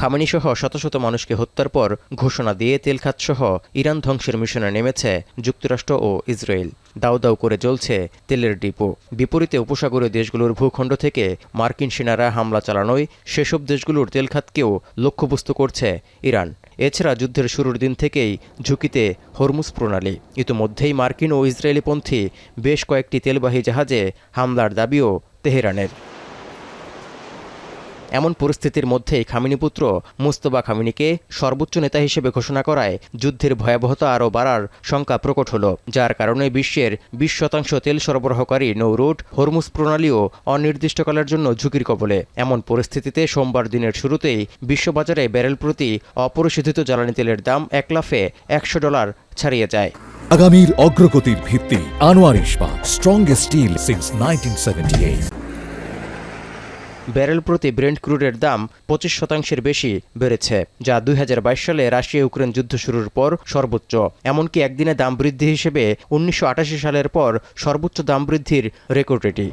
খামেনিসহ শত শত মানুষকে হত্যার পর ঘোষণা দিয়ে তেল খাতসহ ইরান ধ্বংসের মিশনে নেমেছে যুক্তরাষ্ট্র ও ইসরায়েল। দাউ দাউ করে জ্বলছে তেলের ডিপো। বিপরীতে উপসাগরীয় দেশগুলোর ভূখণ্ড থেকে মার্কিন সেনারা হামলা চালানোয় সেসব দেশগুলোর তেল খাতকেও লক্ষ্যবস্তু করছে ইরান। এছাড়া যুদ্ধের শুরুর দিন থেকেই ঝুঁকিতে হরমুজ প্রণালী। ইতিমধ্যেই মার্কিন ও ইসরায়েলিপন্থী বেশ কয়েকটি তেলবাহী জাহাজে হামলার দাবিও তেহরানের। এমন পরিস্থিতির মধ্যেই খামেনিপুত্র মুস্তফা খামেনিকে সর্বোচ্চ নেতা হিসেবে ঘোষণা করায় যুদ্ধের ভয়াবহতা আরও বাড়ার শঙ্কা প্রকট হল, যার কারণে বিশ্বের 20% তেল সরবরাহকারী নৌরুট হরমুজ প্রণালীও অনির্দিষ্টকালের জন্য ঝুঁকির কবলে। এমন পরিস্থিতিতে সোমবার দিনের শুরুতেই বিশ্ববাজারে ব্যারেল প্রতি অপরিশোধিত জ্বালানি তেলের দাম এক লাফে $100 ছাড়িয়ে যায়। আগামীর অগ্রগতির ভিত্তি আনোয়ার ইস্পাত, স্ট্রংগেস্ট স্টিল সিন্স 1978। ব্যারেল প্রতি ব্রেন্ট ক্রুডের দাম 25% বেশি বেড়েছে, যা 2022 সালে রাশিয়া ইউক্রেন যুদ্ধ শুরুর পর সর্বোচ্চ। এমনকি একদিনে দাম বৃদ্ধি হিসেবে 1988 সালের পর সর্বোচ্চ দাম বৃদ্ধির রেকর্ড এটি।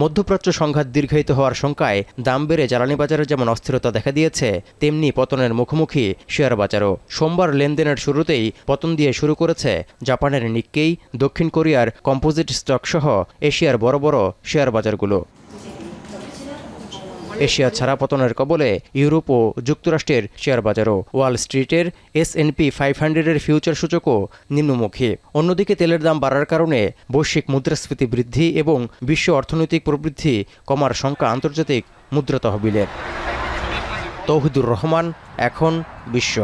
মধ্যপ্রাচ্য সংঘাত দীর্ঘায়িত হওয়ার শঙ্কায় দাম বেড়ে জ্বালানি বাজারে যেমন অস্থিরতা দেখা দিয়েছে, তেমনি পতনের মুখোমুখি শেয়ার বাজারও। সোমবার লেনদেনের শুরুতেই পতন দিয়ে শুরু করেছে জাপানের নিক্কেই, দক্ষিণ কোরিয়ার কম্পোজিট স্টক সহ এশিয়ার বড় বড় শেয়ার বাজারগুলো। এশিয়া ছাড়া পতনের কবলে ইউরোপ ও যুক্তরাষ্ট্রের শেয়ার বাজারও। ওয়াল স্ট্রিটের S&P 500-এর ফিউচার সূচকও নিম্নমুখী। অন্যদিকে তেলের দাম বাড়ার কারণে বৈশ্বিক মুদ্রাস্ফীতি বৃদ্ধি এবং বিশ্ব অর্থনৈতিক প্রবৃদ্ধি কমার শঙ্কা আন্তর্জাতিক মুদ্রা তহবিলের। তৌহিদুর রহমান, এখন বিশ্ব।